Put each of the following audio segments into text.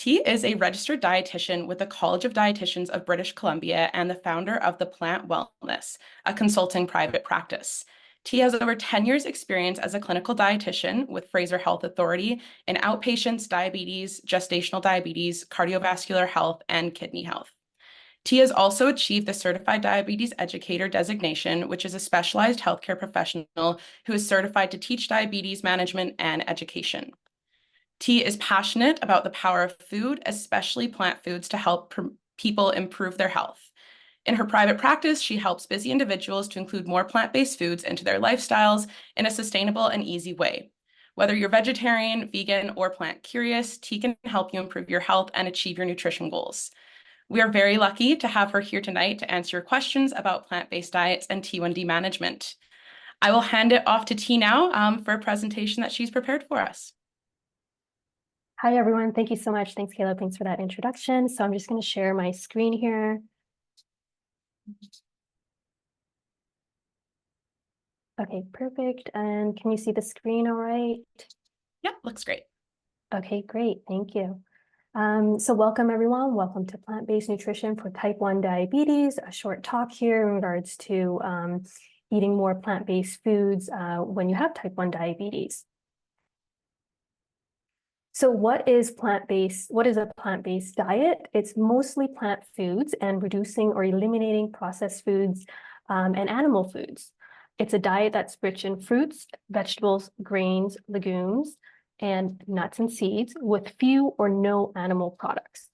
Thi is a registered dietitian with the College of Dietitians of British Columbia and the founder of The Plant Wellness, a consulting private practice. Thi has over 10 years experience as a clinical dietitian with Fraser Health Authority in outpatients, diabetes, gestational diabetes, cardiovascular health, and kidney health. Thi has also achieved the Certified Diabetes Educator designation, which is a specialized healthcare professional who is certified to teach diabetes management and education. Thi is passionate about the power of food, especially plant foods, to help people improve their health. In her private practice, she helps busy individuals to include more plant-based foods into their lifestyles in a sustainable and easy way. Whether you're vegetarian, vegan, or plant curious, Thi can help you improve your health and achieve your nutrition goals. We are very lucky to have her here tonight to answer your questions about plant-based diets and T1D management. I will hand it off to Thi now for a presentation that she's prepared for us. Hi, everyone. Thank you so much. Thanks, Caleb. Thanks for that introduction. So I'm just going to share my screen here. Okay, perfect. And can you see the screen all right? Yeah, looks great. Okay, great. Thank you. So welcome, everyone. Welcome to Plant-Based Nutrition for Type 1 Diabetes, a short talk here in regards to eating more plant-based foods when you have Type 1 diabetes. So what is plant-based? What is a plant-based diet? It's mostly plant foods and reducing or eliminating processed foods and animal foods. It's a diet that's rich in fruits, vegetables, grains, legumes, and nuts and seeds with few or no animal products.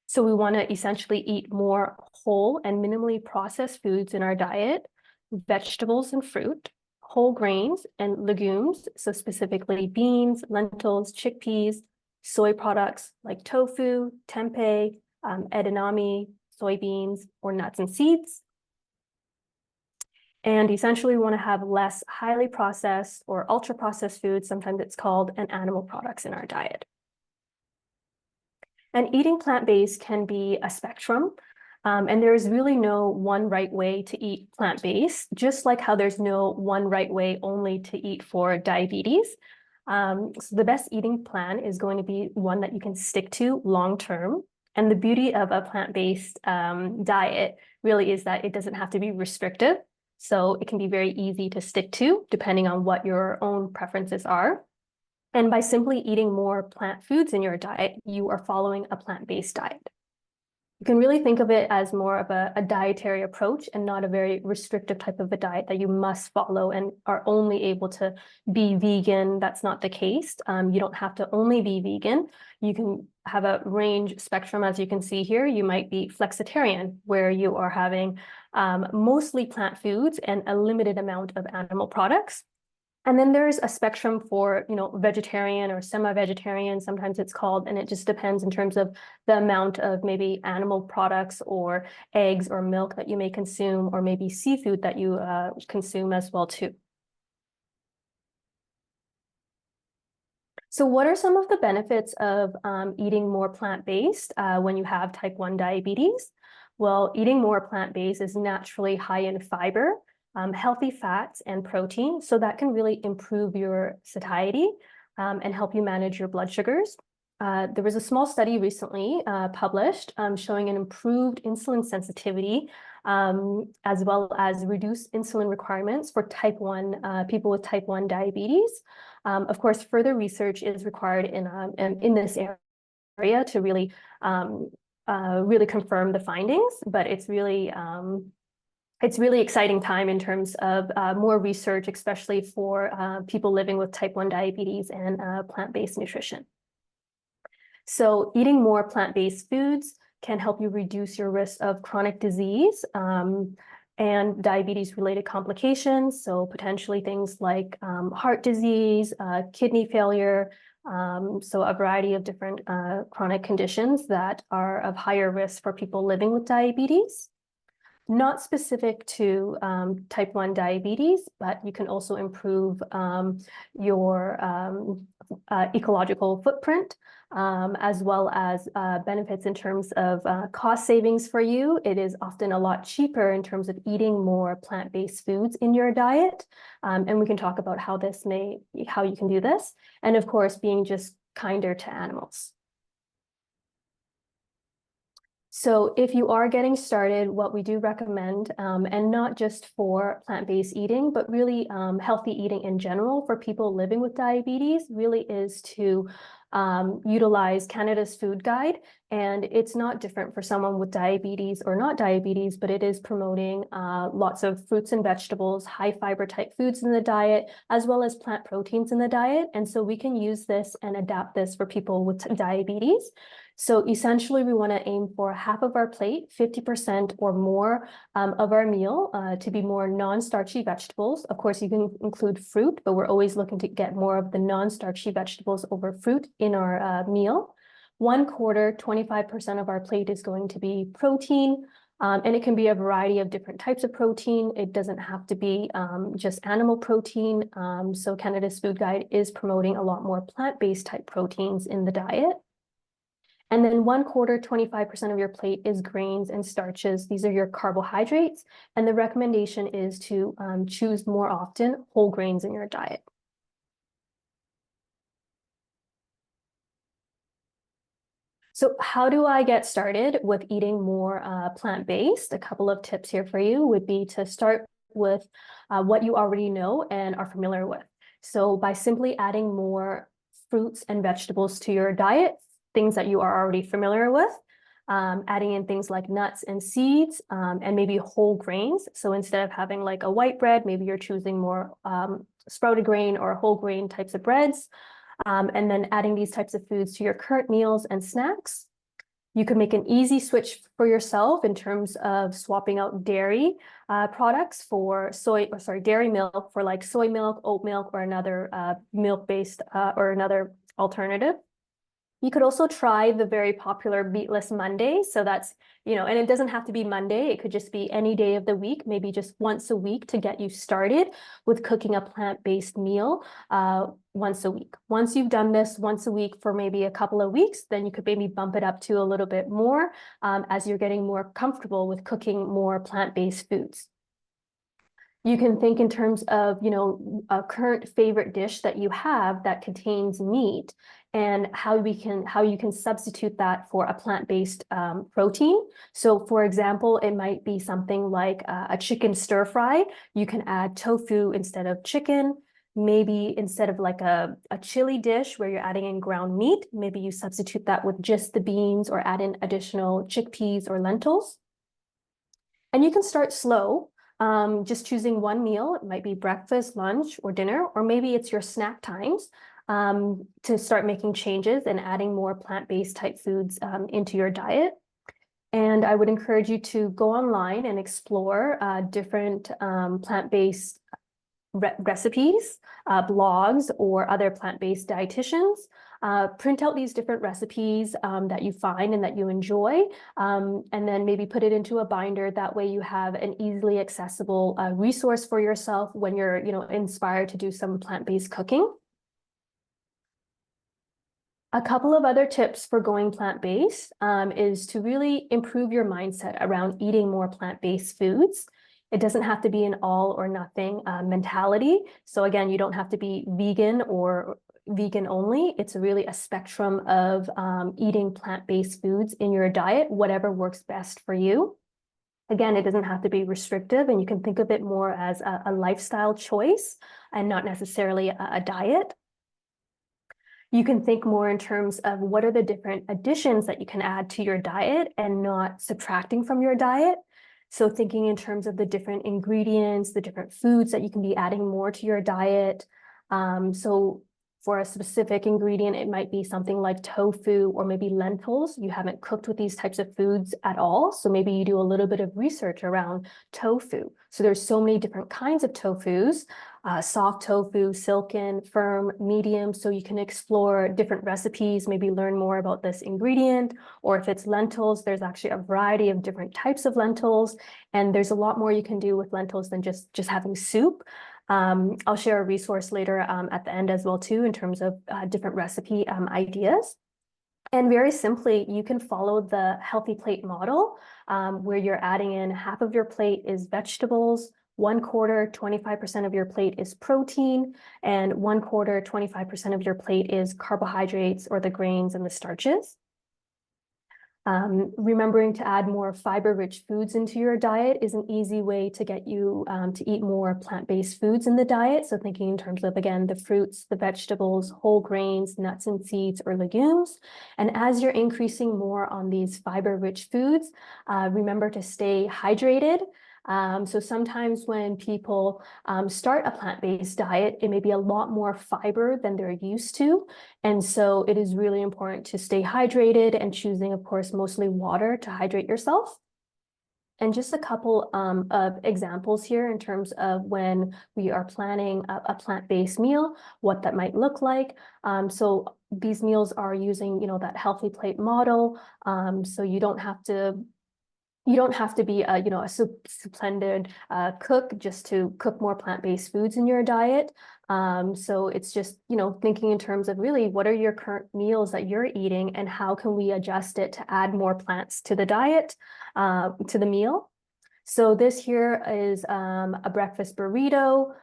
So we want to essentially eat more whole and minimally processed foods in our diet, vegetables and fruit, whole grains and legumes, so specifically beans, lentils, chickpeas, soy products like tofu, tempeh, edamame, soybeans, or nuts and seeds. And essentially we want to have less highly processed or ultra-processed foods, sometimes it's called, and animal products in our diet. And eating plant-based can be a spectrum. And there's really no one right way to eat plant-based, just like how there's no one right way only to eat for diabetes. So the best eating plan is going to be one that you can stick to long-term. And the beauty of a plant-based diet really is that it doesn't have to be restrictive. So it can be very easy to stick to depending on what your own preferences are. And by simply eating more plant foods in your diet, you are following a plant-based diet. You can really think of it as more of a dietary approach and not a very restrictive type of a diet that you must follow and are only able to be vegan. That's not the case. You don't have to only be vegan. You can have a range spectrum, as you can see here. You might be flexitarian, where you are having mostly plant foods and a limited amount of animal products. And then there's a spectrum for, vegetarian or semi-vegetarian, sometimes it's called, and it just depends in terms of the amount of maybe animal products or eggs or milk that you may consume, or maybe seafood that you consume as well too. So what are some of the benefits of eating more plant-based when you have type 1 diabetes? Well, eating more plant-based is naturally high in fiber, healthy fats and protein. So that can really improve your satiety and help you manage your blood sugars. There was a small study recently published showing an improved insulin sensitivity as well as reduced insulin requirements for type 1 people with type 1 diabetes. Of course, further research is required in this area to really confirm the findings, but it's really exciting time in terms of more research, especially for people living with type 1 diabetes and plant-based nutrition. So eating more plant-based foods can help you reduce your risk of chronic disease and diabetes-related complications. So potentially things like heart disease, kidney failure, so a variety of different chronic conditions that are of higher risk for people living with diabetes. Not specific to type 1 diabetes, but you can also improve your ecological footprint, as well as benefits in terms of cost savings for you. It is often a lot cheaper in terms of eating more plant-based foods in your diet. And we can talk about how you can do this. And of course, being just kinder to animals. So if you are getting started, what we do recommend, and not just for plant-based eating, but really healthy eating in general for people living with diabetes, really is to utilize Canada's Food Guide. And it's not different for someone with diabetes or not diabetes, but it is promoting lots of fruits and vegetables, high fiber type foods in the diet, as well as plant proteins in the diet. And so we can use this and adapt this for people with diabetes. So essentially, we want to aim for half of our plate, 50% or more of our meal to be more non-starchy vegetables. Of course, you can include fruit, but we're always looking to get more of the non-starchy vegetables over fruit in our meal. 1/4, 25% of our plate is going to be protein. And it can be a variety of different types of protein. It doesn't have to be just animal protein. So Canada's Food Guide is promoting a lot more plant-based type proteins in the diet. And then 1/4, 25% of your plate is grains and starches. These are your carbohydrates. And the recommendation is to choose more often whole grains in your diet. So how do I get started with eating more plant-based? A couple of tips here for you would be to start with what you already know and are familiar with. So by simply adding more fruits and vegetables to your diet, things that you are already familiar with, adding in things like nuts and seeds, and maybe whole grains. So instead of having like a white bread, maybe you're choosing more sprouted grain or whole grain types of breads. And then adding these types of foods to your current meals and snacks. You can make an easy switch for yourself in terms of swapping out dairy products for dairy milk for like soy milk, oat milk, or another milk-based or another alternative. You could also try the very popular Meatless Monday. So that's, and it doesn't have to be Monday. It could just be any day of the week, maybe just once a week to get you started with cooking a plant-based meal once a week. Once you've done this once a week for maybe a couple of weeks, then you could maybe bump it up to a little bit more as you're getting more comfortable with cooking more plant-based foods. You can think in terms of, a current favorite dish that you have that contains meat and how you can substitute that for a plant-based protein. So for example, it might be something like a chicken stir fry. You can add tofu instead of chicken. Maybe instead of like a chili dish where you're adding in ground meat, maybe you substitute that with just the beans or add in additional chickpeas or lentils. And you can start slow. Just choosing one meal. It might be breakfast, lunch, or dinner, or maybe it's your snack times to start making changes and adding more plant-based type foods into your diet. And I would encourage you to go online and explore different plant-based recipes, blogs, or other plant-based dietitians. Print out these different recipes that you find and that you enjoy, and then maybe put it into a binder. That way you have an easily accessible resource for yourself when you're, inspired to do some plant-based cooking. A couple of other tips for going plant-based is to really improve your mindset around eating more plant-based foods. It doesn't have to be an all or nothing mentality. So again, you don't have to be vegan or vegan only. It's really a spectrum of eating plant-based foods in your diet, whatever works best for you. Again, it doesn't have to be restrictive, and you can think of it more as a lifestyle choice and not necessarily a diet. You can think more in terms of what are the different additions that you can add to your diet and not subtracting from your diet. So thinking in terms of the different ingredients, the different foods that you can be adding more to your diet. So For a specific ingredient, it might be something like tofu or maybe lentils. You haven't cooked with these types of foods at all. So maybe you do a little bit of research around tofu. So there's so many different kinds of tofus, soft tofu, silken, firm, medium. So you can explore different recipes, maybe learn more about this ingredient. Or if it's lentils, there's actually a variety of different types of lentils. And there's a lot more you can do with lentils than just having soup. I'll share a resource later at the end as well too in terms of different recipe ideas. And very simply, you can follow the healthy plate model where you're adding in half of your plate is vegetables, 1/4, 25% of your plate is protein, and 1/4, 25% of your plate is carbohydrates or the grains and the starches. Remembering to add more fiber-rich foods into your diet is an easy way to get you to eat more plant-based foods in the diet. So thinking in terms of, again, the fruits, the vegetables, whole grains, nuts and seeds, or legumes. And as you're increasing more on these fiber-rich foods, remember to stay hydrated. So sometimes when people start a plant-based diet, it may be a lot more fiber than they're used to. And so it is really important to stay hydrated and choosing, of course, mostly water to hydrate yourself. And just a couple of examples here in terms of when we are planning a plant-based meal, what that might look like. So these meals are using, that healthy plate model. So you don't have to be a splendid cook just to cook more plant-based foods in your diet. So it's just, thinking in terms of really what are your current meals that you're eating and how can we adjust it to add more plants to the diet, to the meal. So this here is a breakfast burrito.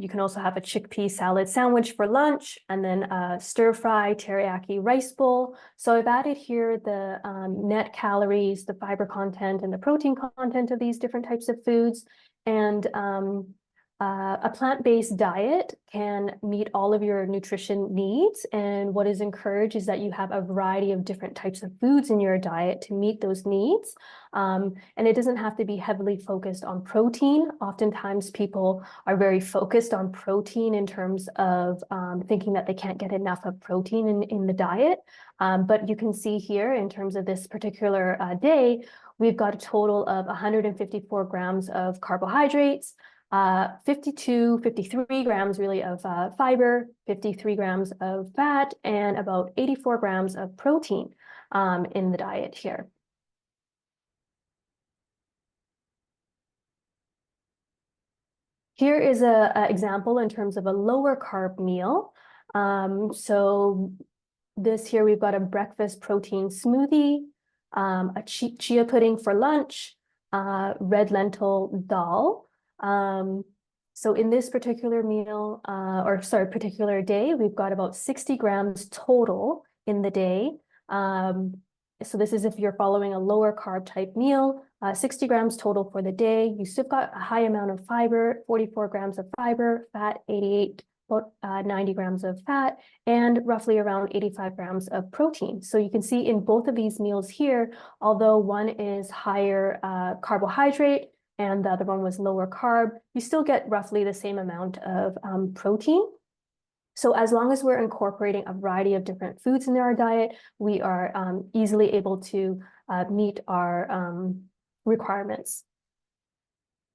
You can also have a chickpea salad sandwich for lunch, and then a stir-fry teriyaki rice bowl. So I've added here the net calories, the fiber content, and the protein content of these different types of foods. And a plant-based diet can meet all of your nutrition needs. And what is encouraged is that you have a variety of different types of foods in your diet to meet those needs. And it doesn't have to be heavily focused on protein. Oftentimes people are very focused on protein in terms of thinking that they can't get enough of protein in the diet. But you can see here in terms of this particular day, we've got a total of 154 grams of carbohydrates, 53 grams really of fiber, 53 grams of fat, and about 84 grams of protein in the diet here. Here is an example in terms of a lower carb meal. So this here, we've got a breakfast protein smoothie, a chia pudding for lunch, red lentil dal. So in this particular meal, particular day, we've got about 60 grams total in the day. So this is if you're following a lower carb type meal, 60 grams total for the day. You still got a high amount of fiber, 44 grams of fiber, fat, 88, about 90 grams of fat, and roughly around 85 grams of protein. So you can see in both of these meals here, although one is higher carbohydrate, and the other one was lower carb, you still get roughly the same amount of protein. So as long as we're incorporating a variety of different foods in our diet, we are easily able to meet our requirements.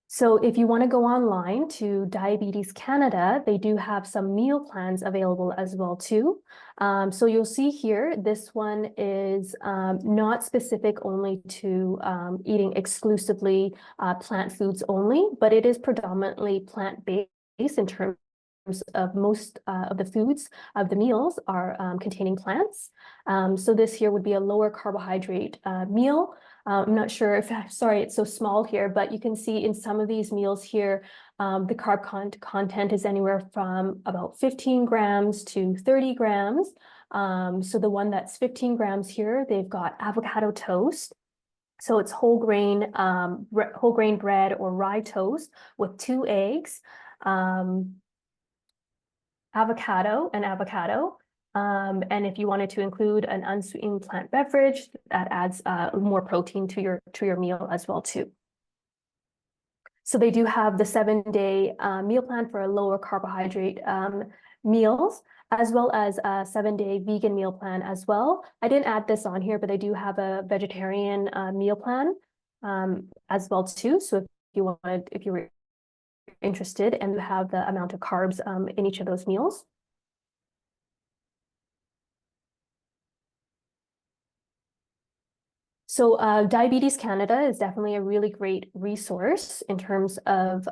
So if you want to go online to Diabetes Canada, they do have some meal plans available as well too. So you'll see here, this one is not specific only to eating exclusively plant foods only, but it is predominantly plant-based in terms of most of the foods of the meals are containing plants. So this here would be a lower carbohydrate meal. I'm not sure if, sorry, it's so small here, but you can see in some of these meals here, the carb content is anywhere from about 15 grams to 30 grams. So the one that's 15 grams here, they've got avocado toast. So it's whole grain bread or rye toast with 2 eggs, avocado. And if you wanted to include an unsweetened plant beverage, that adds more protein to your meal as well too. So they do have the 7-day meal plan for lower carbohydrate meals. as well as a 7-day vegan meal plan as well. I didn't add this on here, but they do have a vegetarian meal plan as well too. So if you were interested and have the amount of carbs in each of those meals. So Diabetes Canada is definitely a really great resource in terms of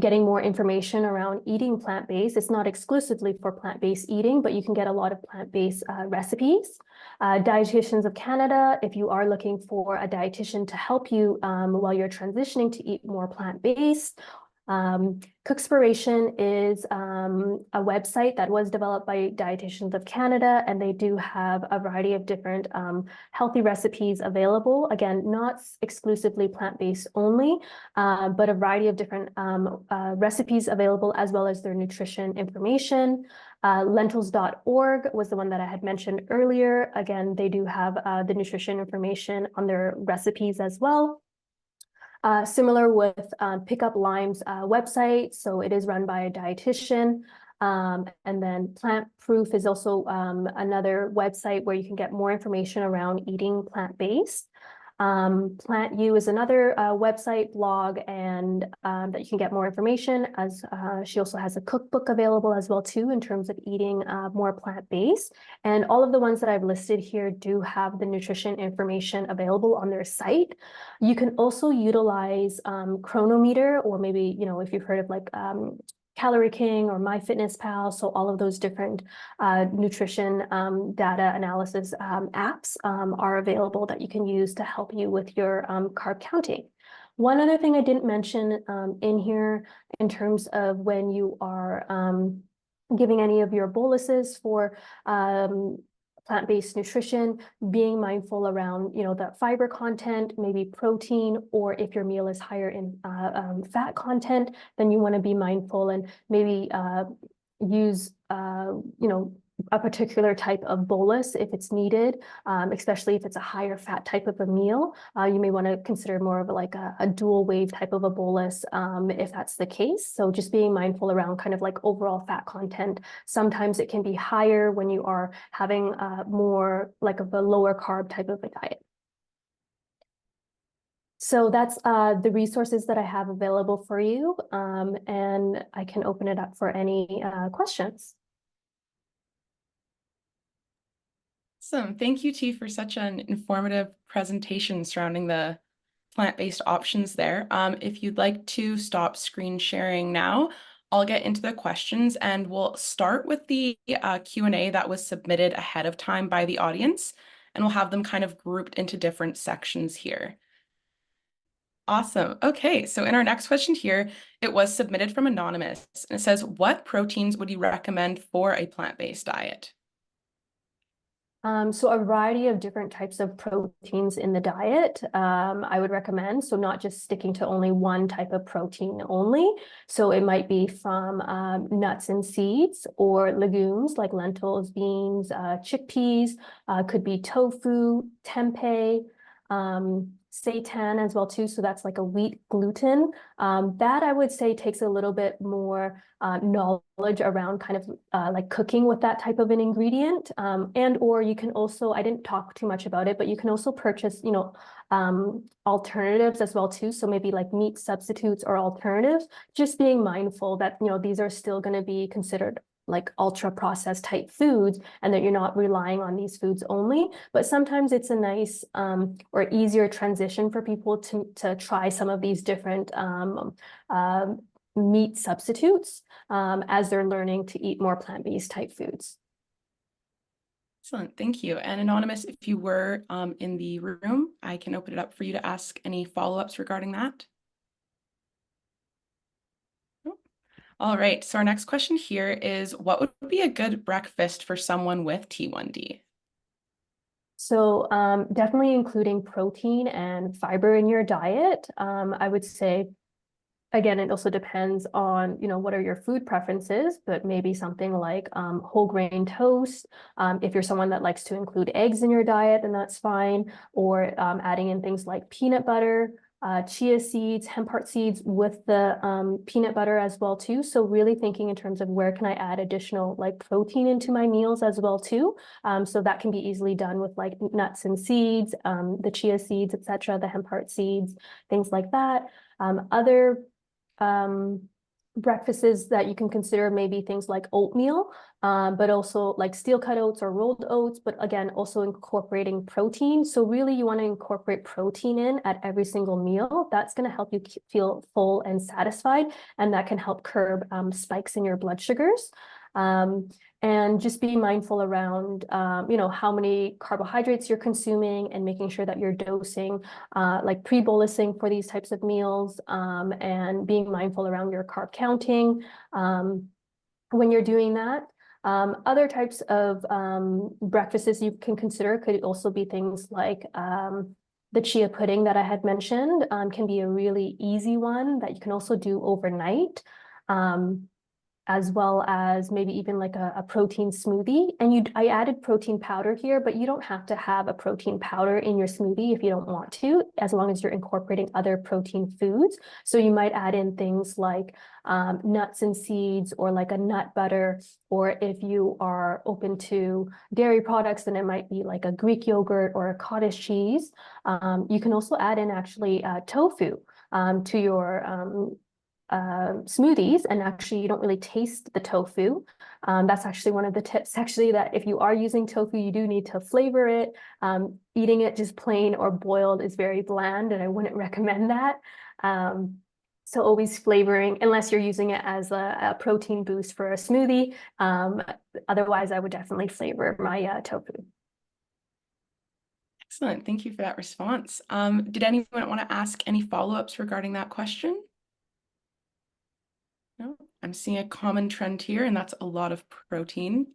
getting more information around eating plant-based. It's not exclusively for plant-based eating, but you can get a lot of plant-based recipes. Dietitians of Canada, if you are looking for a dietitian to help you while you're transitioning to eat more plant-based. Cookspiration is a website that was developed by Dietitians of Canada, and they do have a variety of different healthy recipes available. Again, not exclusively plant-based only, but a variety of different recipes available, as well as their nutrition information. Lentils.org was the one that I had mentioned earlier. Again, they do have the nutrition information on their recipes as well. Similar with Pick Up Lime's website, so it is run by a dietitian. And then Plant Proof is also another website where you can get more information around eating plant-based. Plant U is another website blog, and that you can get more information, as she also has a cookbook available as well too in terms of eating more plant-based. And all of the ones that I've listed here do have the nutrition information available on their site. You can also utilize Chronometer, or maybe, if you've heard of like Calorie King or MyFitnessPal. So all of those different nutrition data analysis apps are available that you can use to help you with your carb counting. One other thing I didn't mention in here in terms of when you are giving any of your boluses for plant-based nutrition, being mindful around, the fiber content, maybe protein, or if your meal is higher in fat content, then you want to be mindful and maybe use, a particular type of bolus if it's needed, especially if it's a higher fat type of a meal. You may want to consider more of like a dual wave type of a bolus if that's the case. So just being mindful around kind of like overall fat content. Sometimes it can be higher when you are having more like of a lower carb type of a diet. So that's the resources that I have available for you, and I can open it up for any questions. Awesome. Thank you, Thi, for such an informative presentation surrounding the plant-based options there. If you'd like to stop screen sharing now, I'll get into the questions, and we'll start with the Q&A that was submitted ahead of time by the audience, and we'll have them kind of grouped into different sections here. Awesome. Okay, so in our next question here, it was submitted from Anonymous, and it says, what proteins would you recommend for a plant-based diet? So a variety of different types of proteins in the diet, I would recommend. So not just sticking to only one type of protein only. So it might be from nuts and seeds, or legumes like lentils, beans, chickpeas, could be tofu, tempeh, seitan as well too. So that's like a wheat gluten. That I would say takes a little bit more knowledge around kind of like cooking with that type of an ingredient. And or you can also, I didn't talk too much about it, but you can also purchase, alternatives as well too. So maybe like meat substitutes or alternatives, just being mindful that, these are still going to be considered like ultra processed type foods, and that you're not relying on these foods only. But sometimes it's a nice or easier transition for people to try some of these different meat substitutes as they're learning to eat more plant-based type foods. Excellent, thank you. And Anonymous, if you were in the room, I can open it up for you to ask any follow-ups regarding that. All right, so our next question here is, what would be a good breakfast for someone with T1D? So definitely including protein and fiber in your diet. I would say, again, it also depends on, what are your food preferences, but maybe something like whole grain toast. If you're someone that likes to include eggs in your diet, then that's fine. Or adding in things like peanut butter, chia seeds, hemp heart seeds with the peanut butter as well too. So really thinking in terms of where can I add additional like protein into my meals as well too. So that can be easily done with like nuts and seeds, the chia seeds, etc., the hemp heart seeds, things like that. Other breakfasts that you can consider maybe things like oatmeal, but also like steel cut oats or rolled oats, but again, also incorporating protein. So really you want to incorporate protein in at every single meal. That's going to help you feel full and satisfied, and that can help curb spikes in your blood sugars. And just be mindful around, how many carbohydrates you're consuming and making sure that you're dosing, like pre-bolusing for these types of meals, and being mindful around your carb counting when you're doing that. Other types of breakfasts you can consider could also be things like the chia pudding that I had mentioned, can be a really easy one that you can also do overnight. As well as maybe even like a protein smoothie. And I added protein powder here, but you don't have to have a protein powder in your smoothie if you don't want to, as long as you're incorporating other protein foods. So you might add in things like nuts and seeds, or like a nut butter, or if you are open to dairy products, then it might be like a Greek yogurt or a cottage cheese. You can also add in actually tofu to your smoothies, and actually you don't really taste the tofu. That's actually one of the tips, actually, that if you are using tofu, you do need to flavor it. Eating it just plain or boiled is very bland, and I wouldn't recommend that. So always flavoring, unless you're using it as a protein boost for a smoothie. Otherwise, I would definitely flavor my tofu. Excellent. Thank you for that response. Did anyone want to ask any follow-ups regarding that question? No, I'm seeing a common trend here, and that's a lot of protein.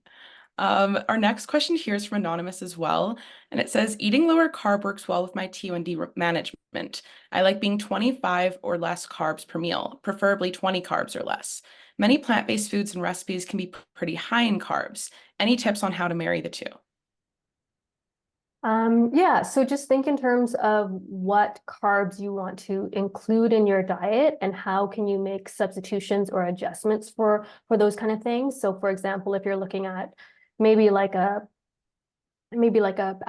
Our next question here is from Anonymous as well, and it says, eating lower carb works well with my T1D management. I like being 25 or less carbs per meal, preferably 20 carbs or less. Many plant-based foods and recipes can be pretty high in carbs. Any tips on how to marry the two? Yeah, so just think in terms of what carbs you want to include in your diet, and how can you make substitutions or adjustments for those kind of things. So for example, if you're looking at maybe like a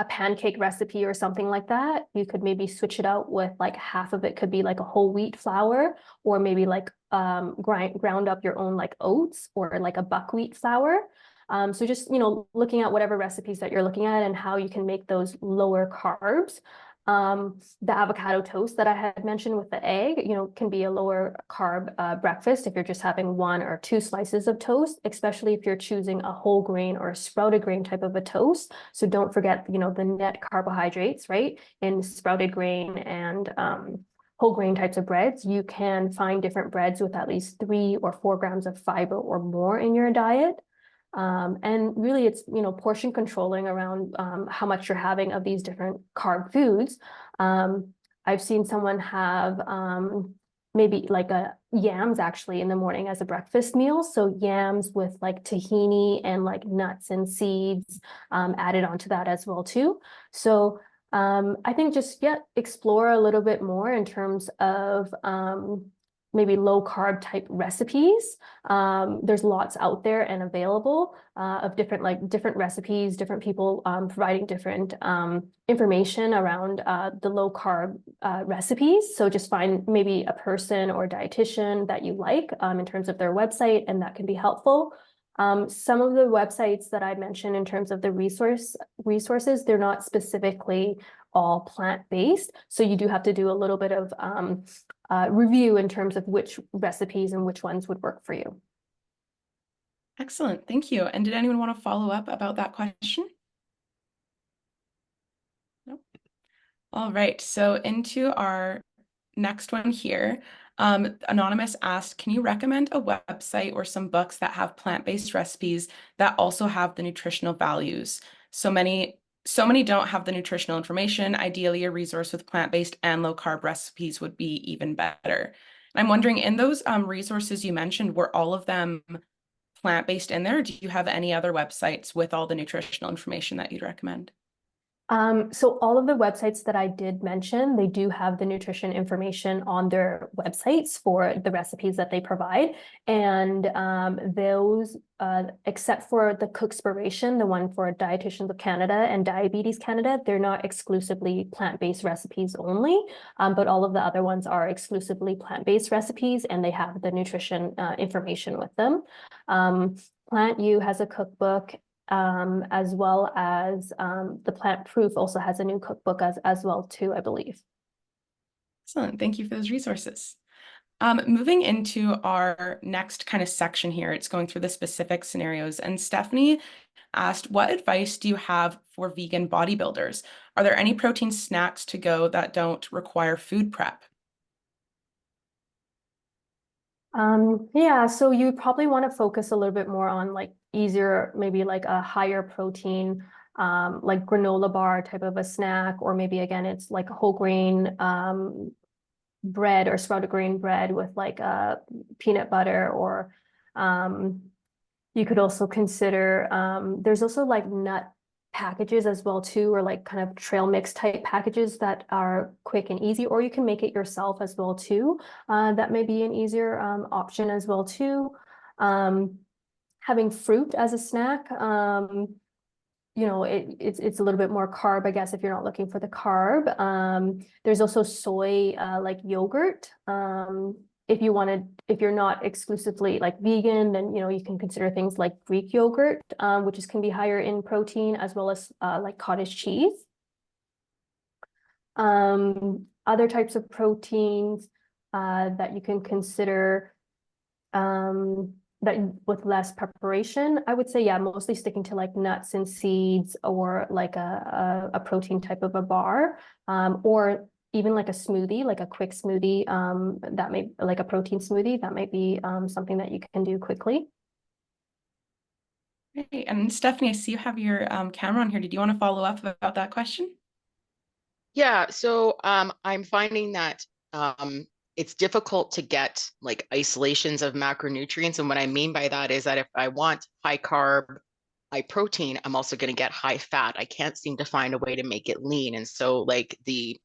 pancake recipe or something like that, you could maybe switch it out with like half of it could be like a whole wheat flour, or maybe like ground up your own like oats or like a buckwheat flour. So just, looking at whatever recipes that you're looking at and how you can make those lower carbs. The avocado toast that I had mentioned with the egg, can be a lower carb breakfast if you're just having one or two slices of toast, especially if you're choosing a whole grain or a sprouted grain type of a toast. So don't forget, the net carbohydrates, right? In sprouted grain and whole grain types of breads. You can find different breads with at least 3 or 4 grams of fiber or more in your diet. And really it's, portion controlling around how much you're having of these different carb foods. I've seen someone have maybe like a yams actually in the morning as a breakfast meal. So yams with like tahini and like nuts and seeds added onto that as well too. So I think just, explore a little bit more in terms of maybe low carb type recipes. There's lots out there and available of different recipes, different people providing different information around the low carb recipes. So just find maybe a person or dietitian that you like in terms of their website, and that can be helpful. Some of the websites that I mentioned in terms of the resources, they're not specifically all plant-based. So you do have to do a little bit of review in terms of which recipes and which ones would work for you. Excellent. Thank you. And did anyone want to follow up about that question? No. All right. So into our next one here. Anonymous asked, can you recommend a website or some books that have plant-based recipes that also have the nutritional values? So many don't have the nutritional information. Ideally, a resource with plant-based and low-carb recipes would be even better. I'm wondering, in those resources you mentioned, were all of them plant-based in there? Do you have any other websites with all the nutritional information that you'd recommend? So all of the websites that I did mention, they do have the nutrition information on their websites for the recipes that they provide. And those, except for the Cookspiration, the one for Dietitians of Canada and Diabetes Canada, they're not exclusively plant-based recipes only, but all of the other ones are exclusively plant-based recipes, and they have the nutrition information with them. Plant U has a cookbook, as well as the Plant Proof also has a new cookbook as well too, I believe. Excellent. Thank you for those resources. Moving into our next kind of section here, it's going through the specific scenarios. And Stephanie asked, what advice do you have for vegan bodybuilders? Are there any protein snacks to go that don't require food prep? Yeah, so you probably want to focus a little bit more on like easier, maybe like a higher protein, like granola bar type of a snack, or maybe again, it's like a whole grain bread or sprouted grain bread with like peanut butter, or um, you could also consider, there's also like nut packages as well too, or like kind of trail mix type packages that are quick and easy, or you can make it yourself as well too. That may be an easier option as well too. Having fruit as a snack, it's a little bit more carb, I guess, if you're not looking for the carb. There's also soy, like yogurt. If you're not exclusively like vegan, then you can consider things like Greek yogurt, which can be higher in protein, as well as like cottage cheese. Other types of proteins that you can consider, that with less preparation, I would say, yeah, mostly sticking to like nuts and seeds, or like a protein type of a bar, or even like a smoothie, like a quick smoothie, that may like a protein smoothie, that might be something that you can do quickly. Great. And Stephanie, I see you have your camera on here. Did you want to follow up about that question? Yeah, so I'm finding that it's difficult to get like isolations of macronutrients. And what I mean by that is that if I want high carb, high protein, I'm also going to get high fat. I can't seem to find a way to make it lean. And so like the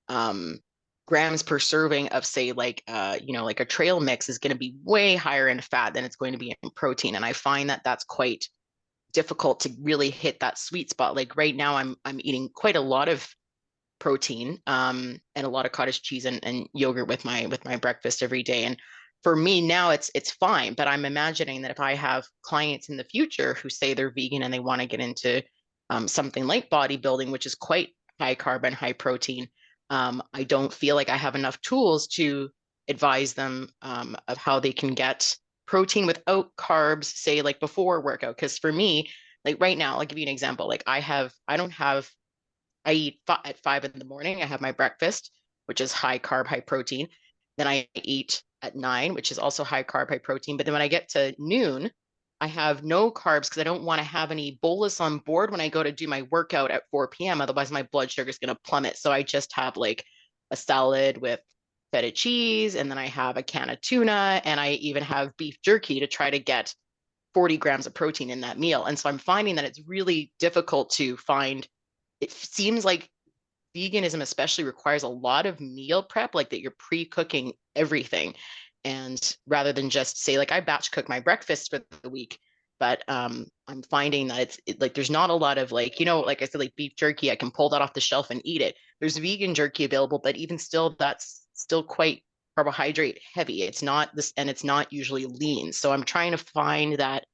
um, grams per serving of say like like a trail mix is going to be way higher in fat than it's going to be in protein. And I find that that's quite difficult to really hit that sweet spot. Like right now I'm eating quite a lot of protein, and a lot of cottage cheese and yogurt with my breakfast every day. And for me now it's fine, but I'm imagining that if I have clients in the future who say they're vegan and they want to get into something like bodybuilding, which is quite high carb and high protein, I don't feel like I have enough tools to advise them of how they can get protein without carbs, say like before workout. Because for me, like right now, I'll give you an example. Like I don't have I eat at 5 in the morning. I have my breakfast, which is high carb, high protein. Then I eat at 9, which is also high carb, high protein. But then when I get to noon, I have no carbs because I don't want to have any bolus on board when I go to do my workout at 4 p.m. Otherwise, my blood sugar is going to plummet. So I just have like a salad with feta cheese, and then I have a can of tuna, and I even have beef jerky to try to get 40 grams of protein in that meal. And so I'm finding that it's really difficult to find. It seems like veganism especially requires a lot of meal prep, like that you're pre-cooking everything. And rather than just say, like, I batch cook my breakfast for the week, but I'm finding that like there's not a lot of like, like I said, like beef jerky, I can pull that off the shelf and eat it. There's vegan jerky available, but even still, that's still quite carbohydrate heavy. It's not this, and it's not usually lean. So I'm trying to find that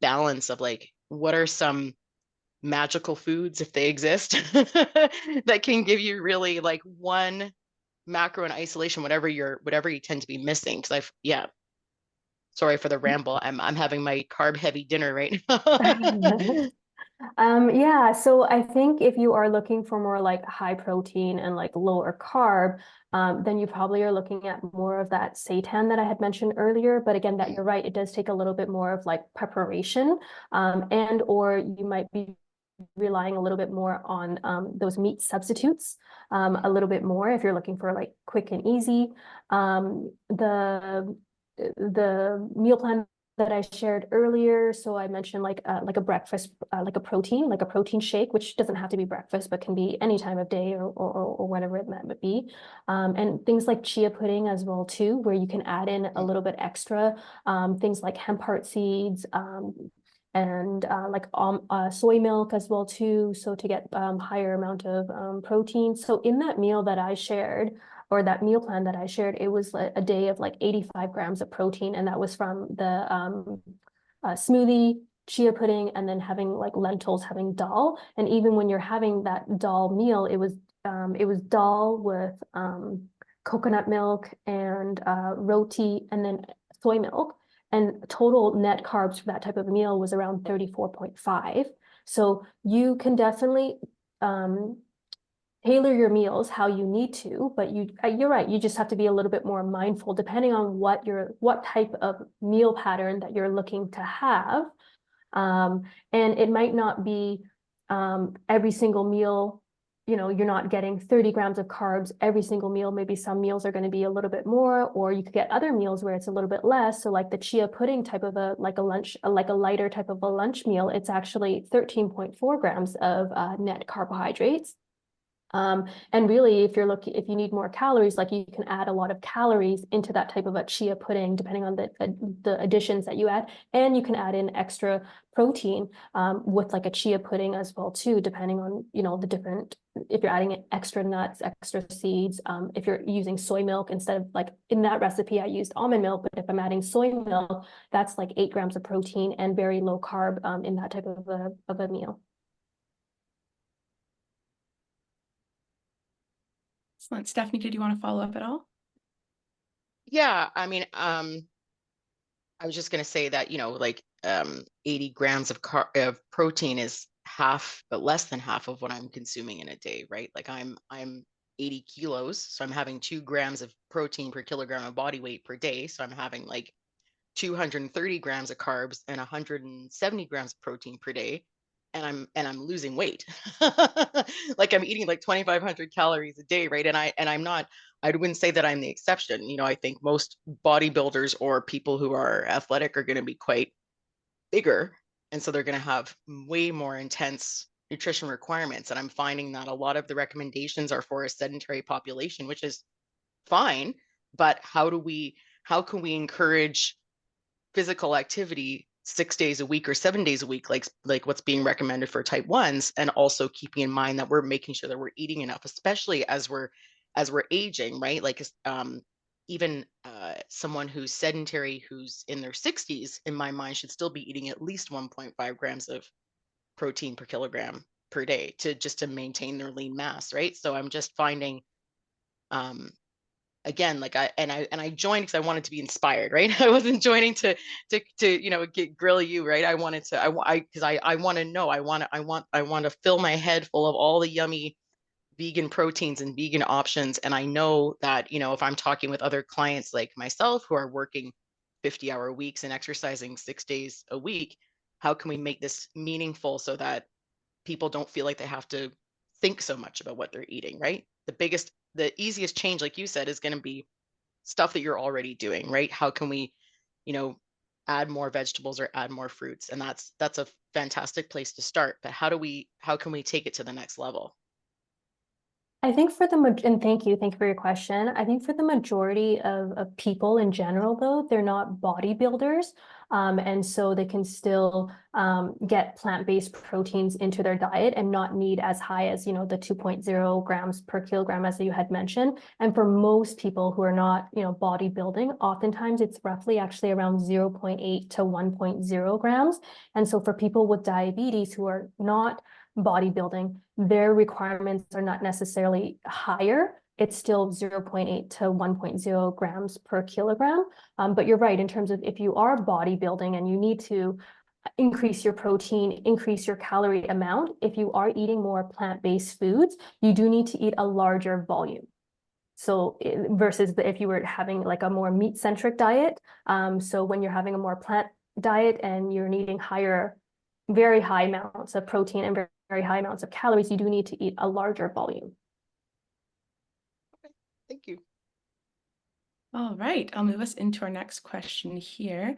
balance of like, what are some magical foods, if they exist, that can give you really like one macro in isolation, whatever you tend to be missing. Because yeah, sorry for the ramble. I'm having my carb heavy dinner right now. Yeah, so I think if you are looking for more like high protein and like lower carb, then you probably are looking at more of that seitan that I had mentioned earlier. But again, that you're right, it does take a little bit more of like preparation, and or you might be relying a little bit more on those meat substitutes, a little bit more if you're looking for like quick and easy. The meal plan that I shared earlier. So I mentioned like a breakfast, like a protein shake, which doesn't have to be breakfast, but can be any time of day or whatever it might be. And things like chia pudding as well too, where you can add in a little bit extra, things like hemp heart seeds, and like soy milk as well too, so to get higher amount of protein. So in that meal that I shared, or that meal plan that I shared, it was a day of like 85 grams of protein, and that was from the smoothie, chia pudding, and then having like lentils, having dal. And even when you're having that dal meal, it was dal with coconut milk and roti, and then soy milk. And total net carbs for that type of meal was around 34.5. So you can definitely tailor your meals how you need to, but you're right, you just have to be a little bit more mindful depending on what type of meal pattern that you're looking to have. And it might not be every single meal, you're not getting 30 grams of carbs every single meal. Maybe some meals are going to be a little bit more, or you could get other meals where it's a little bit less. So like the chia pudding type of like a lunch, like a lighter type of a lunch meal, it's actually 13.4 grams of net carbohydrates. And really, if you need more calories, like you can add a lot of calories into that type of a chia pudding, depending on the additions that you add, and you can add in extra protein with like a chia pudding as well too, depending on the different. If you're adding extra nuts, extra seeds, if you're using soy milk instead of like in that recipe, I used almond milk, but if I'm adding soy milk, that's like 8 grams of protein and very low carb in that type of a meal. Excellent. Stephanie, did you want to follow up at all? Yeah, I mean, I was just going to say that, like 80 grams of protein is half, but less than half of what I'm consuming in a day, right? Like I'm 80 kilos, so I'm having 2 grams of protein per kilogram of body weight per day. So I'm having like 230 grams of carbs and 170 grams of protein per day. And I'm losing weight. Like I'm eating like 2,500 calories a day, right? I wouldn't say that I'm the exception. I think most bodybuilders or people who are athletic are going to be quite bigger. And so they're going to have way more intense nutrition requirements. And I'm finding that a lot of the recommendations are for a sedentary population, which is fine. But how can we encourage physical activity 6 days a week or 7 days a week, like what's being recommended for type 1s, and also keeping in mind that we're making sure that we're eating enough, especially as we're aging, right? Like even someone who's sedentary, who's in their 60s, in my mind, should still be eating at least 1.5 grams of protein per kilogram per day to maintain their lean mass, right? So I'm just finding again, like I joined because I wanted to be inspired, right? I wasn't joining to grill you, right? I wanted to, because I want to know, I want to fill my head full of all the yummy vegan proteins and vegan options. And I know that, if I'm talking with other clients like myself who are working 50-hour weeks and exercising 6 days a week, how can we make this meaningful so that people don't feel like they have to think so much about what they're eating, right? The easiest change, like you said, is going to be stuff that you're already doing, right? How can we, add more vegetables or add more fruits? And that's a fantastic place to start. But how can we take it to the next level? I think and thank you for your question. I think for the majority of people in general, though, they're not bodybuilders. And so they can still get plant-based proteins into their diet and not need as high as, the 2.0 grams per kilogram, as you had mentioned. And for most people who are not, bodybuilding, oftentimes it's roughly actually around 0.8 to 1.0 grams. And so for people with diabetes who are not bodybuilding, their requirements are not necessarily higher. It's still 0.8 to 1.0 grams per kilogram. But you're right, in terms of if you are bodybuilding and you need to increase your protein, increase your calorie amount, if you are eating more plant-based foods, you do need to eat a larger volume. So versus if you were having like a more meat-centric diet. So when you're having a more plant diet and you're needing very high amounts of protein and very high amounts of calories, you do need to eat a larger volume. Okay, thank you. All right, I'll move us into our next question here.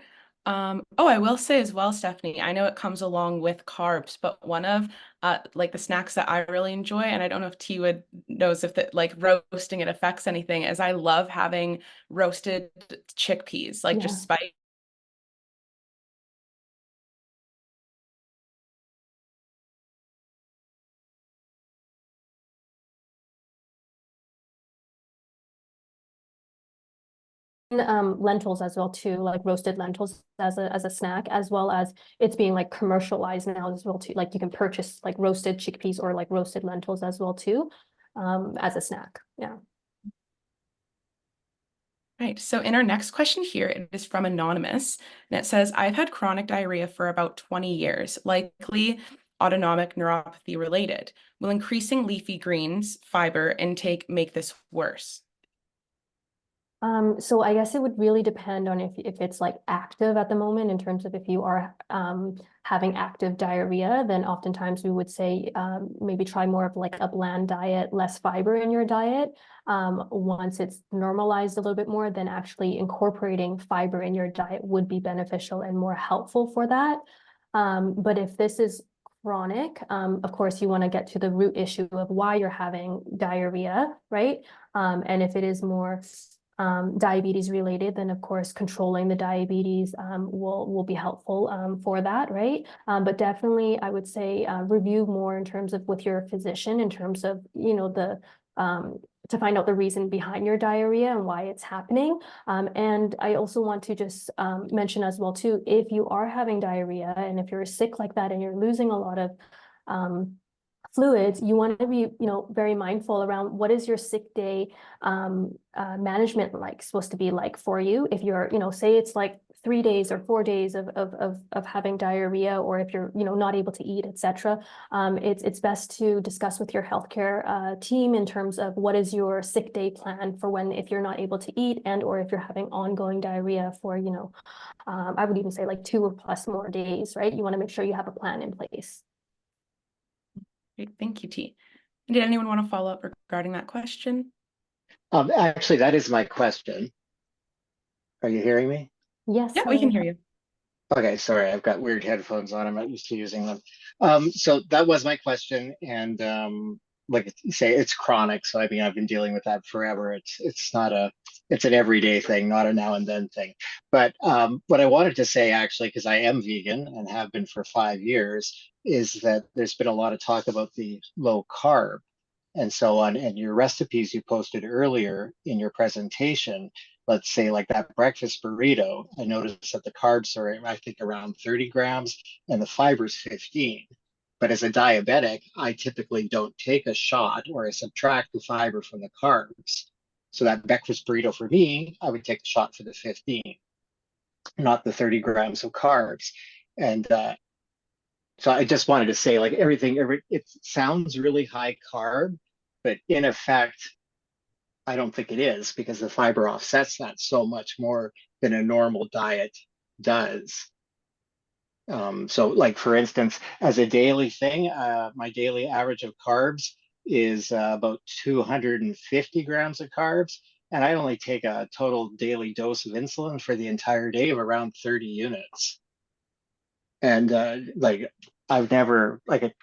Oh, I will say as well, Stephanie, I know it comes along with carbs, but one of like the snacks that I really enjoy, and I don't know if T would knows if that like roasting it affects anything, is I love having roasted chickpeas, like Yeah. just spice. Lentils as well too, like roasted lentils as a snack, as well as it's being like commercialized now as well too. Like you can purchase like roasted chickpeas or like roasted lentils as well too, as a snack. Yeah. Right. So in our next question here, it is from Anonymous, and it says, I've had chronic diarrhea for about 20 years, likely autonomic neuropathy related. Will increasing leafy greens, fiber intake make this worse? So I guess it would really depend on if it's like active at the moment in terms of if you are having active diarrhea, then oftentimes we would say maybe try more of like a bland diet, less fiber in your diet. Once it's normalized a little bit more, then actually incorporating fiber in your diet would be beneficial and more helpful for that. But if this is chronic, of course, you want to get to the root issue of why you're having diarrhea, right? And if it is more diabetes related, then of course controlling the diabetes will be helpful for that, right? But definitely, I would say review more in terms of with your physician in terms of the to find out the reason behind your diarrhea and why it's happening. And I also want to just mention as well too, if you are having diarrhea and if you're sick like that and you're losing a lot of fluids, you want to be, very mindful around what is your sick day management like supposed to be like for you. If you're, say it's like 3 days or 4 days of having diarrhea, or if you're, not able to eat, etc. It's best to discuss with your healthcare team in terms of what is your sick day plan for when if you're not able to eat and or if you're having ongoing diarrhea for, I would even say like 2 or plus more days, right? You want to make sure you have a plan in place. Great. Thank you, T. And did anyone want to follow up regarding that question? Actually, that is my question. Are you hearing me? Yes, Yeah, we can hear you. Okay, sorry, I've got weird headphones on. I'm not used to using them. So that was my question, and like you say, it's chronic. So I mean, I've been dealing with that forever. It's not it's an everyday thing, not a now and then thing. But what I wanted to say actually, because I am vegan and have been for 5 years, is that there's been a lot of talk about the low carb and so on. And your recipes you posted earlier in your presentation, let's say like that breakfast burrito, I noticed that the carbs are, I think, around 30 grams and the fiber's 15. But as a diabetic, I typically don't take a shot or I subtract the fiber from the carbs. So that breakfast burrito for me, I would take a shot for the 15, not the 30 grams of carbs. And so I just wanted to say, like it sounds really high carb, but in effect, I don't think it is because the fiber offsets that so much more than a normal diet does. So, like for instance, as a daily thing, my daily average of carbs is about 250 grams of carbs, and I only take a total daily dose of insulin for the entire day of around 30 units. And like I've never like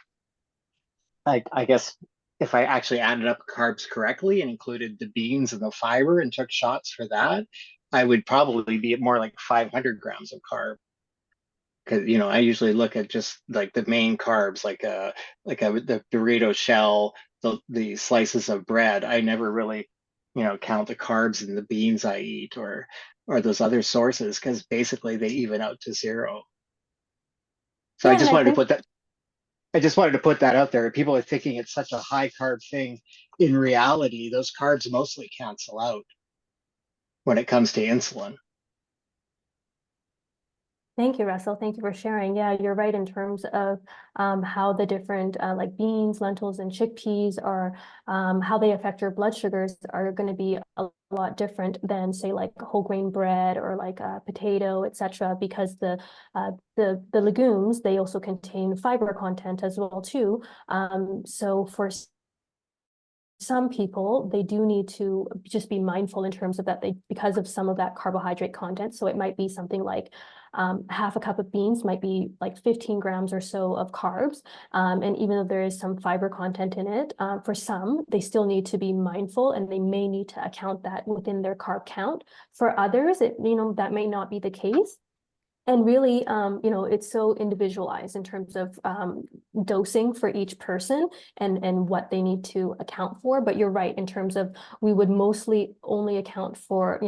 I guess if I actually added up carbs correctly and included the beans and the fiber and took shots for that, I would probably be at more like 500 grams of carb. Because I usually look at just like the main carbs, the burrito shell, the slices of bread. I never really, count the carbs in the beans I eat or those other sources because basically they even out to zero. So I Yeah, and just I wanted to think put that I just wanted to put that out there. People are thinking it's such a high carb thing. In reality, those carbs mostly cancel out when it comes to insulin. Thank you, Russell. Thank you for sharing. Yeah, you're right in terms of how the different like beans, lentils, and chickpeas are how they affect your blood sugars are going to be a lot different than say like whole grain bread or like a potato, etc. Because the legumes they also contain fiber content as well too. So for some people, they do need to just be mindful in terms of that because of some of that carbohydrate content. So it might be something like half a cup of beans might be like 15 grams or so of carbs. And even though there is some fiber content in it, for some, they still need to be mindful and they may need to account that within their carb count. For others, that may not be the case. And really, it's so individualized in terms of dosing for each person and what they need to account for. But you're right, in terms of we would mostly only account for,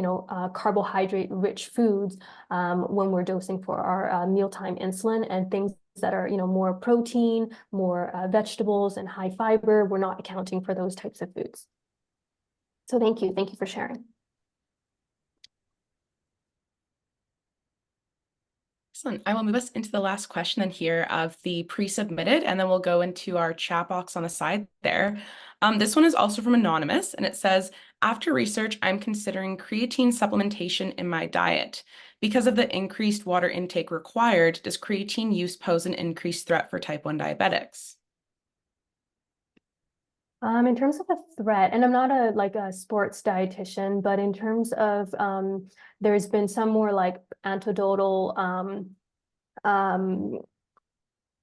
carbohydrate-rich foods when we're dosing for our mealtime insulin, and things that are, more protein, more vegetables and high fiber. We're not accounting for those types of foods. So thank you. Thank you for sharing. Excellent. I will move us into the last question then here of the pre-submitted, and then we'll go into our chat box on the side there. This one is also from Anonymous, and it says, after research, I'm considering creatine supplementation in my diet. Because of the increased water intake required, does creatine use pose an increased threat for type 1 diabetics? In terms of a threat, and I'm not a sports dietitian, but in terms of there's been some more like anecdotal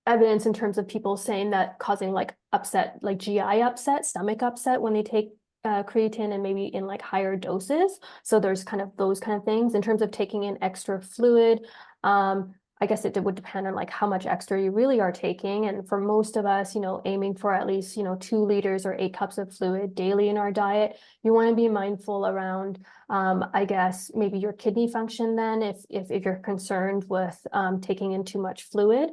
evidence in terms of people saying that causing like upset, like GI upset, stomach upset when they take creatine and maybe in like higher doses. So there's kind of those kind of things in terms of taking in extra fluid. I guess it would depend on like how much extra you really are taking. And for most of us, aiming for at least, 2 liters or 8 cups of fluid daily in our diet, you want to be mindful around, I guess, maybe your kidney function then, if you're concerned with taking in too much fluid.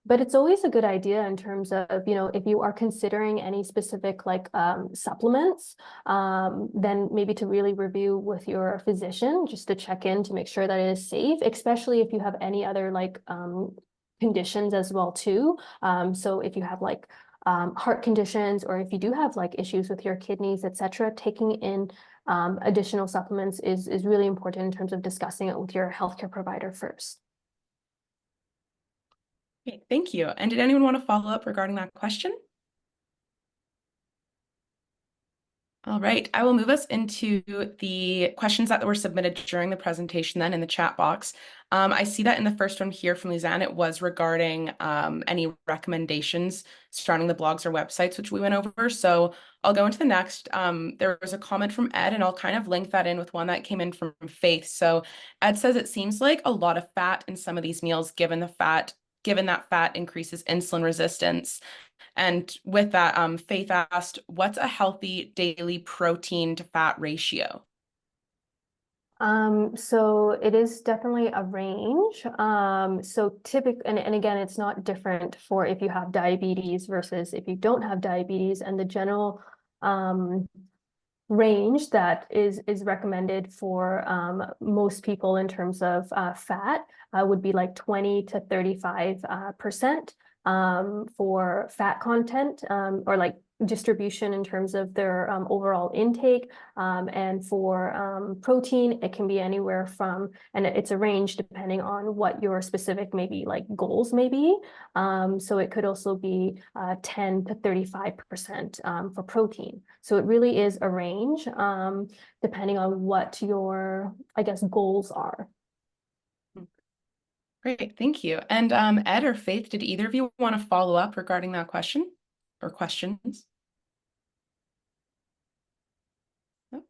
But it's always a good idea in terms of, if you are considering any specific like supplements, then maybe to really review with your physician just to check in to make sure that it is safe, especially if you have any other like conditions as well too. So if you have like heart conditions, or if you do have like issues with your kidneys, etc., taking in additional supplements is really important in terms of discussing it with your healthcare provider first. Okay, thank you. And did anyone want to follow up regarding that question? All right, I will move us into the questions that were submitted during the presentation then in the chat box. I see that in the first one here from Lizanne, it was regarding any recommendations surrounding the blogs or websites, which we went over. So I'll go into the next. There was a comment from Ed, and I'll kind of link that in with one that came in from Faith. So Ed says it seems like a lot of fat in some of these meals, given that fat increases insulin resistance. And with that, Faith asked, what's a healthy daily protein to fat ratio? So it is definitely a range. So typically, and again, it's not different for if you have diabetes versus if you don't have diabetes, and the general range that is recommended for most people in terms of fat would be like 20 to 35% for fat content, or like distribution in terms of their overall intake. And for protein, it can be anywhere from, and it's a range depending on what your specific maybe like goals may be. So it could also be 10 to 35% for protein. So it really is a range depending on what your, I guess, goals are. Great, thank you. And Ed or Faith, did either of you want to follow up regarding that question or questions? No?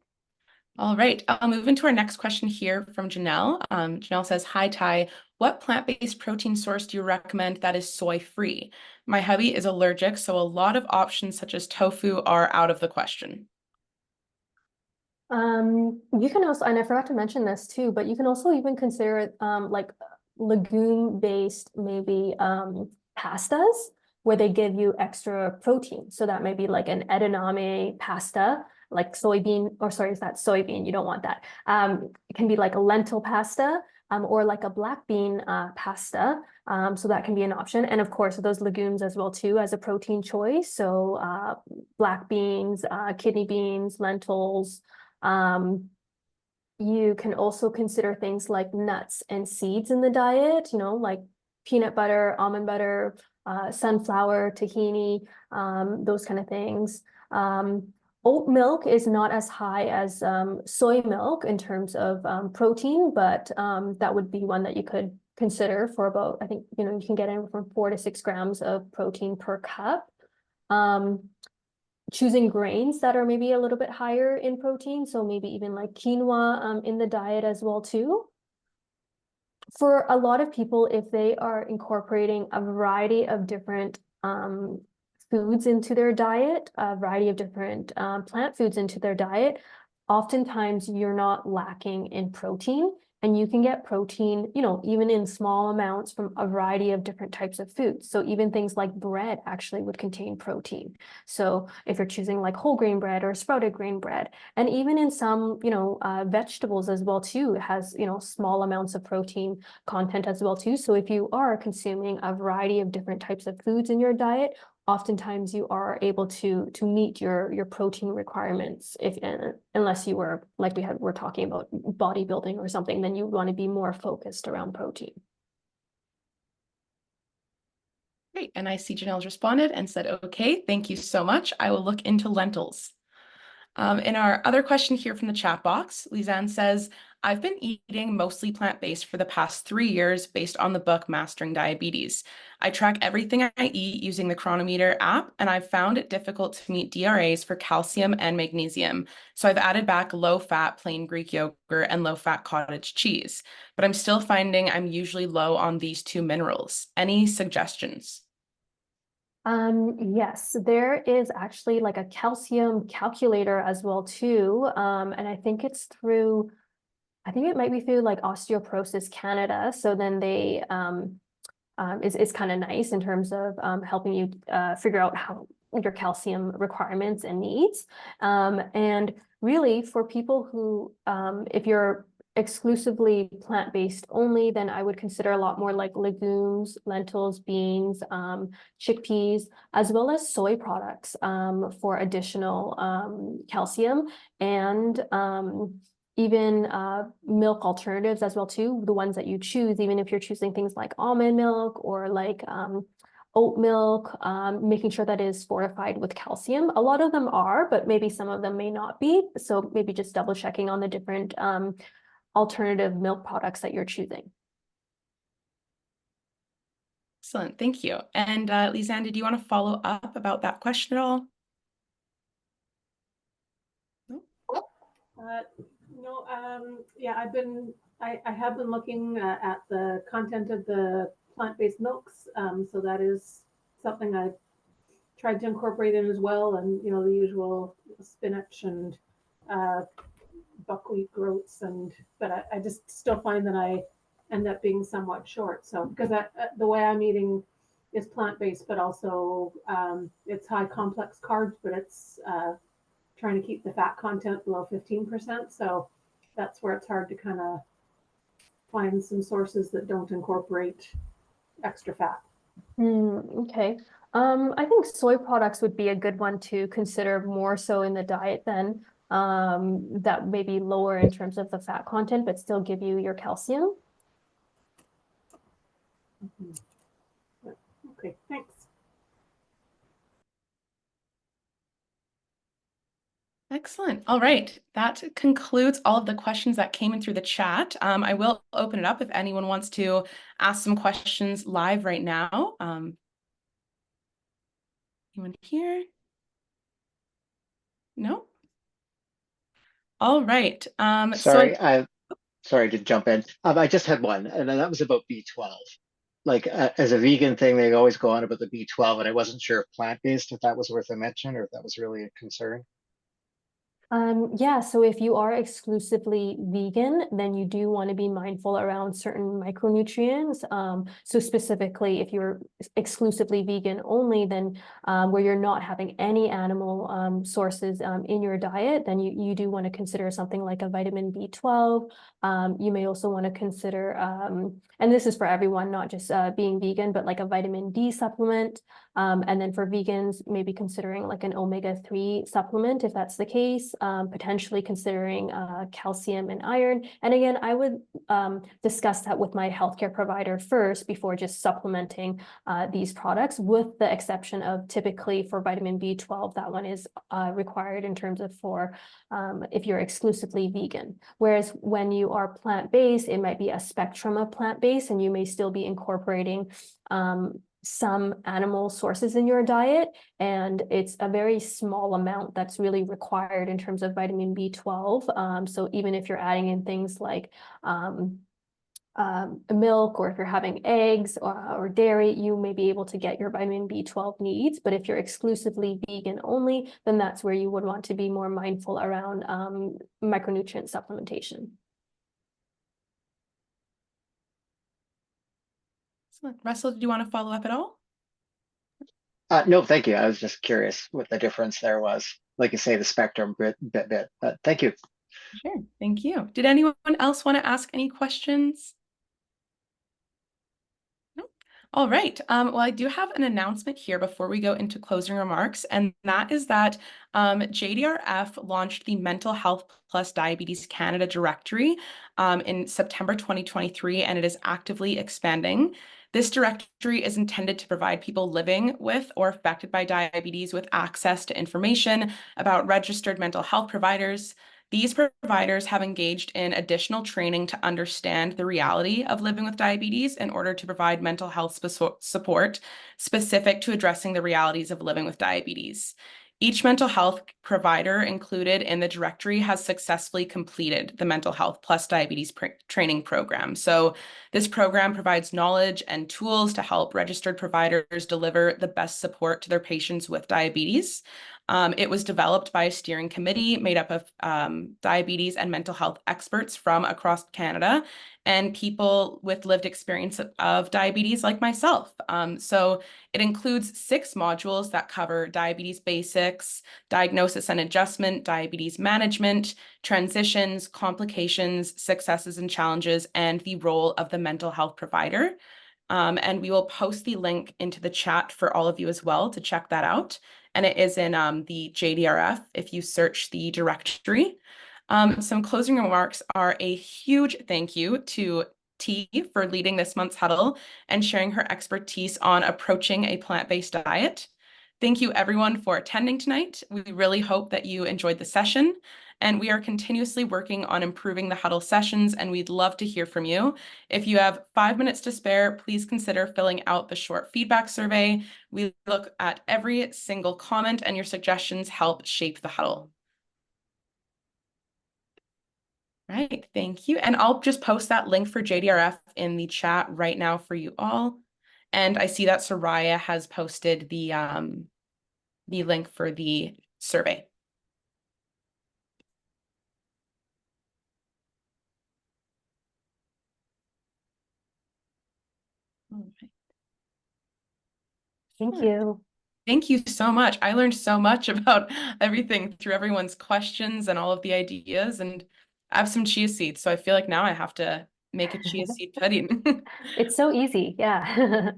All right, I'll move into our next question here from Janelle. Janelle says, hi, Ty. What plant-based protein source do you recommend that is soy-free? My hubby is allergic, so a lot of options such as tofu are out of the question. You can also, and I forgot to mention this too, but you can also even consider like legume-based maybe pastas where they give you extra protein. So that may be like an edamame pasta, like soybean, or sorry, is that soybean? You don't want that. It can be like a lentil pasta, or like a black bean pasta. So that can be an option. And of course, those legumes as well too as a protein choice. So black beans, kidney beans, lentils. You can also consider things like nuts and seeds in the diet, like peanut butter, almond butter, sunflower, tahini, those kind of things. Oat milk is not as high as soy milk in terms of protein, but that would be one that you could consider for about, I think, you can get in from 4 to 6 grams of protein per cup. Choosing grains that are maybe a little bit higher in protein, so maybe even like quinoa in the diet as well too. For a lot of people, if they are incorporating a variety of different foods into their diet, a variety of different plant foods into their diet, oftentimes you're not lacking in protein, and you can get protein, even in small amounts from a variety of different types of foods. So even things like bread actually would contain protein. So if you're choosing like whole grain bread or sprouted grain bread, and even in some, vegetables as well too, it has, small amounts of protein content as well too. So if you are consuming a variety of different types of foods in your diet, oftentimes you are able to meet your protein requirements. Unless you were, like we're talking about bodybuilding or something, then you want to be more focused around protein. Great, and I see Janelle's responded and said, okay, thank you so much. I will look into lentils. In our other question here from the chat box, Lizanne says, I've been eating mostly plant-based for the past 3 years based on the book Mastering Diabetes. I track everything I eat using the Chronometer app, and I've found it difficult to meet DRAs for calcium and magnesium. So I've added back low-fat plain Greek yogurt and low-fat cottage cheese, but I'm still finding I'm usually low on these 2 minerals. Any suggestions? Yes, there is actually like a calcium calculator as well too. And I think it might be through like Osteoporosis Canada. So then they is kind of nice in terms of helping you figure out how your calcium requirements and needs. And really for people who, if you're exclusively plant-based only, then I would consider a lot more like legumes, lentils, beans, chickpeas, as well as soy products for additional calcium, and even milk alternatives as well too, the ones that you choose, even if you're choosing things like almond milk or like oat milk, making sure that is fortified with calcium. A lot of them are, but maybe some of them may not be. So maybe just double checking on the different alternative milk products that you're choosing. Excellent, thank you. And Lizanne, did you want to follow up about that question at all? No, yeah, I have been looking at the content of the plant-based milks. So that is something I've tried to incorporate in as well. And, the usual spinach and buckwheat groats. But I just still find that I end up being somewhat short. So, because the way I'm eating is plant-based, but also it's high complex carbs, but it's trying to keep the fat content below 15%. So that's where it's hard to kind of find some sources that don't incorporate extra fat. Okay. I think soy products would be a good one to consider more so in the diet then. That may be lower in terms of the fat content, but still give you your calcium. Okay, thanks. Excellent. All right. That concludes all of the questions that came in through the chat. I will open it up if anyone wants to ask some questions live right now. Anyone here? No? All right. Sorry to jump in. I just had one, and that was about B12. Like as a vegan thing, they always go on about the B12, and I wasn't sure if plant-based, if that was worth a mention or if that was really a concern. Yeah, so if you are exclusively vegan, then you do want to be mindful around certain micronutrients. So specifically, if you're exclusively vegan only, then where you're not having any animal sources in your diet, then you do want to consider something like a vitamin B12. You may also want to consider, and this is for everyone, not just being vegan, but like a vitamin D supplement. And then for vegans, maybe considering like an omega-3 supplement, if that's the case, potentially considering calcium and iron. And again, I would discuss that with my healthcare provider first before just supplementing these products, with the exception of typically for vitamin B12, that one is required in terms of for if you're exclusively vegan. Whereas when you are plant-based, it might be a spectrum of plant-based, and you may still be incorporating some animal sources in your diet, and it's a very small amount that's really required in terms of vitamin B12. So even if you're adding in things like milk, or if you're having eggs or dairy, you may be able to get your vitamin B12 needs. But if you're exclusively vegan only, then that's where you would want to be more mindful around micronutrient supplementation. Russell, did you want to follow up at all? No, thank you. I was just curious what the difference there was. Like you say, the spectrum bit. Thank you. Sure, thank you. Did anyone else want to ask any questions? No? All right. Well, I do have an announcement here before we go into closing remarks, and that is that JDRF launched the Mental Health Plus Diabetes Canada directory in September 2023, and it is actively expanding. This directory is intended to provide people living with or affected by diabetes with access to information about registered mental health providers. These providers have engaged in additional training to understand the reality of living with diabetes in order to provide mental health support specific to addressing the realities of living with diabetes. Each mental health provider included in the directory has successfully completed the Mental Health Plus Diabetes training program. So this program provides knowledge and tools to help registered providers deliver the best support to their patients with diabetes. It was developed by a steering committee made up of diabetes and mental health experts from across Canada and people with lived experience of diabetes like myself. So it includes 6 modules that cover diabetes basics, diagnosis and adjustment, diabetes management, transitions, complications, successes and challenges, and the role of the mental health provider. And we will post the link into the chat for all of you as well to check that out. And it is in the JDRF if you search the directory. Some closing remarks are a huge thank you to Thi for leading this month's huddle and sharing her expertise on approaching a plant-based diet. Thank you everyone for attending tonight. We really hope that you enjoyed the session, and we are continuously working on improving the huddle sessions, and we'd love to hear from you. If you have 5 minutes to spare, please consider filling out the short feedback survey. We look at every single comment, and your suggestions help shape the huddle. Right, thank you. And I'll just post that link for JDRF in the chat right now for you all. And I see that Soraya has posted the link for the survey. Okay. Thank you. Thank you so much. I learned so much about everything through everyone's questions and all of the ideas. And I have some chia seeds, so I feel like now I have to make a chia seed pudding. It's so easy. Yeah.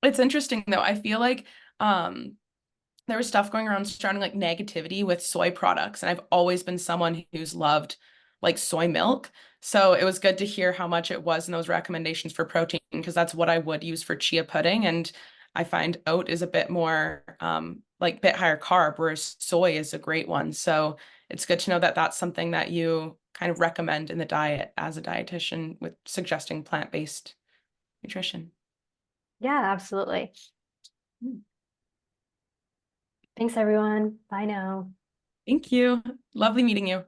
It's interesting though. I feel like there was stuff going around surrounding like negativity with soy products, and I've always been someone who's loved like soy milk. So it was good to hear how much it was in those recommendations for protein, because that's what I would use for chia pudding. And I find oat is a bit more like bit higher carb, whereas soy is a great one. So it's good to know that that's something that you kind of recommend in the diet as a dietitian with suggesting plant-based nutrition. Yeah, absolutely. Thanks, everyone. Bye now. Thank you. Lovely meeting you.